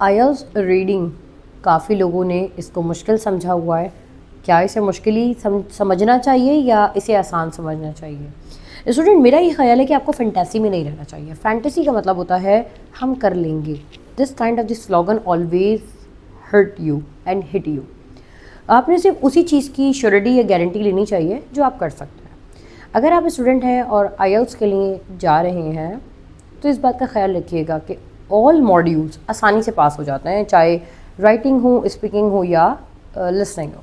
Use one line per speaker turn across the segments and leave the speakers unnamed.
IELTS reading काफ़ी लोगों ने इसको मुश्किल समझा हुआ है। क्या इसे मुश्किल ही समझना चाहिए या इसे आसान समझना चाहिए? स्टूडेंट, मेरा ये ख्याल है कि आपको फैंटेसी में नहीं रहना चाहिए। फैंटेसी का मतलब होता है हम कर लेंगे। This kind of this slogan always hurt you and hit you. आपने सिर्फ उसी चीज़ की श्योरिटी या गारंटी लेनी चाहिए जो आप कर सकते हैं। अगर आप स्टूडेंट हैं और आईएलटीएस के लिए जा रहे हैं तो इस बात का ख्याल रखिएगा कि ऑल मॉड्यूल्स आसानी से पास हो जाते हैं, चाहे राइटिंग हो, स्पीकिंग हो या लिसनिंग हो।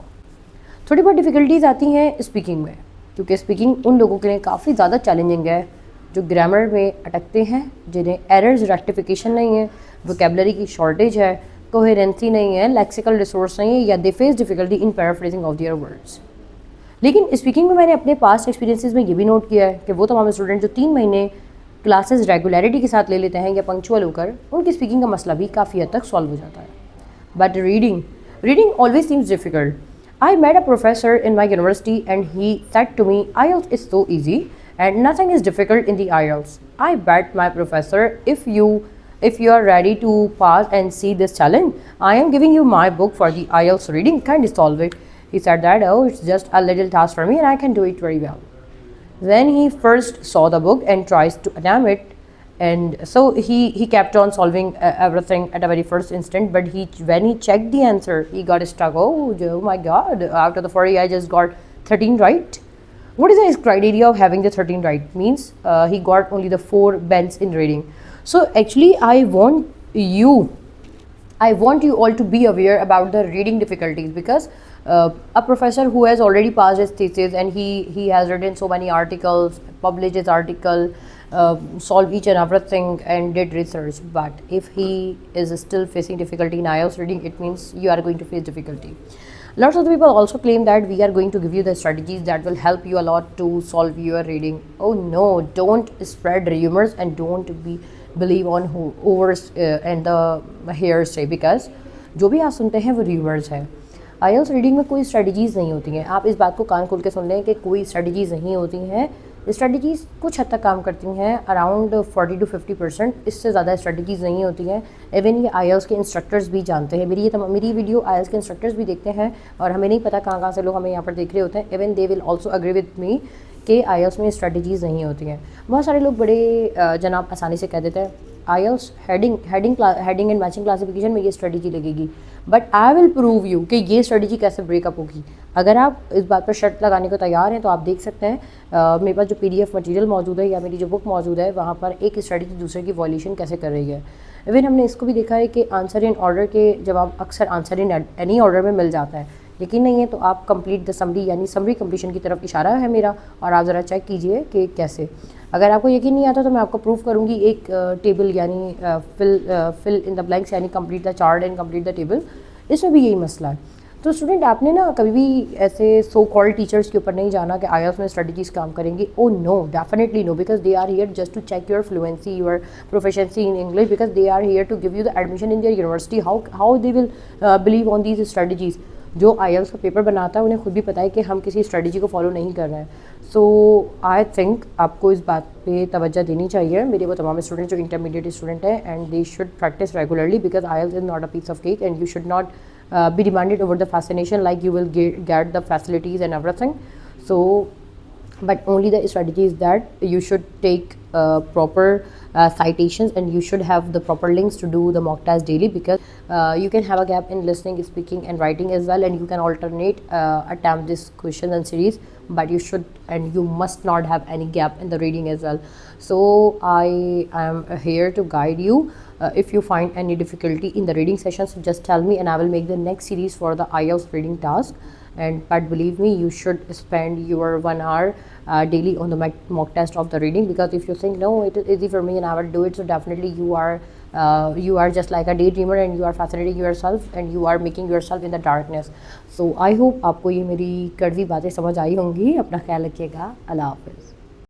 थोड़ी बहुत डिफ़िकल्टीज आती हैं स्पीकिंग में, क्योंकि स्पीकिंग उन लोगों के लिए काफ़ी ज़्यादा चैलेंजिंग है जो ग्रामर में अटकते हैं, जिन्हें एरर्स रेक्टिफिकेशन नहीं है, वोकेबलरी की शॉर्टेज है, कोहेरेंसी नहीं है, लेक्सिकल रिसोर्स नहीं है, या they face difficulty in paraphrasing of their words. लेकिन स्पीकिंग में मैंने अपने पास्ट एक्सपीरियंसेस में ये भी नोट किया है कि वो तमाम स्टूडेंट जो 3 महीने क्लासेस रेगुलरिटी के साथ ले लेते हैं या पंक्चुअल होकर, उनकी स्पीकिंग का मसला भी काफ़ी हद तक सॉल्व हो जाता है। But reading always seems difficult. I met a professor in my university and he said to me, IELTS is so easy and nothing is difficult in the IELTS. I bet my professor, if you are ready to pass and see this challenge, I am giving you my book for the IELTS reading. Kindly solve it. He said that, oh, it's just a little task for me and I can do it very well. Then he first saw the book and tries to attempt it, and so he kept on solving everything at a very first instant, but when he checked the answer, he got stuck. Oh my god, out of the 40 I just got 13 right. What is the criteria of having the 13 right? Means he got only the 4 bends in reading. So actually I want you all to be aware about the reading difficulties, because a professor who has already passed his thesis and he has written so many articles, published his article, solved each and everything and did research. But if he is still facing difficulty in IELTS reading, it means you are going to face difficulty. Lots of the people also claim that we are going to give you the strategies that will help you a lot to solve your reading. Oh no, don't spread rumors and don't believe on whoever's and the hearsay, because जो भी आप सुनते हैं वो rumours है। IELTS reading में कोई strategies नहीं होती हैं। आप इस बात को कान खोल के सुन लें कि कोई स्ट्रेटजीज़ नहीं होती हैं। स्ट्रेटजीज़ कुछ हद तक काम करती हैं, अराउंड 40 to 50%, इससे ज़्यादा स्ट्रेटजीज़ नहीं होती हैं। इवन ये आईएलटीएस के इंस्ट्रक्टर्स भी जानते हैं। मेरी वीडियो आईएलटीएस के इंस्ट्रक्टर्स भी देखते हैं और हमें नहीं पता कहाँ से लोग हमें यहाँ पर देख रहे होते हैं। Even they will also agree with me कि आईएलटीएस में स्ट्रेटजीज़ नहीं होती हैं। बहुत सारे लोग बड़े जनाब आसानी से कह देते हैं IELTS heading and matching classification में ये स्ट्रेटजी लगेगी, but I will prove you कि ये स्ट्रेटजी कैसे ब्रेकअप होगी। अगर आप इस बात पर शर्त लगाने को तैयार हैं तो आप देख सकते हैं मेरे पास जो PDF मटेरियल मौजूद है या मेरी जो बुक मौजूद है, वहाँ पर एक स्ट्रेटजी दूसरे की वॉल्यूशन कैसे कर रही है। इवन हमने इसको भी देखा है कि आंसर इन ऑर्डर के जवाब अक्सर आंसर इन एनी ऑर्डर में मिल जाता है। यकीन नहीं है तो आप कंप्लीट द समरी यानी समरी कंप्लीशन की तरफ इशारा है मेरा, और आप ज़रा चेक कीजिए कि कैसे। अगर आपको यकीन नहीं आता तो मैं आपको प्रूफ करूँगी एक टेबल यानी फिल इन द ब्लैंक्स यानी complete the chart and complete the table, इसमें भी यही मसला है। तो स्टूडेंट, आपने ना कभी भी ऐसे सो कॉल्ड टीचर्स के ऊपर नहीं जाना कि आईएलटीएस में स्ट्रेटजीज काम करेंगी। Oh no, definitely no, because they are here just to check your fluency, your proficiency in English, because they are here to give you the admission in their university. How they will believe on these strategies. जो IELTS का paper बनाता है उन्हें खुद भी पता है कि हम किसी स्ट्रेटजी को फॉलो नहीं कर रहे हैं। सो आई थिंक आपको इस बात पे तवज्जो देनी चाहिए। मेरे वो तमाम स्टूडेंट जो इंटरमीडिएट स्टूडेंट हैं, and they should practise regularly, because IELTS is not a piece of cake and you should not be demanded over the fascination like you will get the facilities and everything. So but only the strategy is that you should take proper citations and you should have the proper links to do the mock test daily, because you can have a gap in listening, speaking and writing as well, and you can alternate attempt this question and series, but you should and you must not have any gap in the reading as well. So I am here to guide you. If you find any difficulty in the reading sessions, just tell me and I will make the next series for the IELTS reading task. But believe me, you should spend your 1 hour daily on the mock test of the reading, because if you think no, it is easy for me and I will do it, so definitely you are just like a daydreamer and you are fascinating yourself and you are making yourself in the darkness. So I hope आपको ये मेरी कड़वी बातें समझ आई होंगी। अपना ख्याल रखिएगा। अल्लाह हाफ़िज़।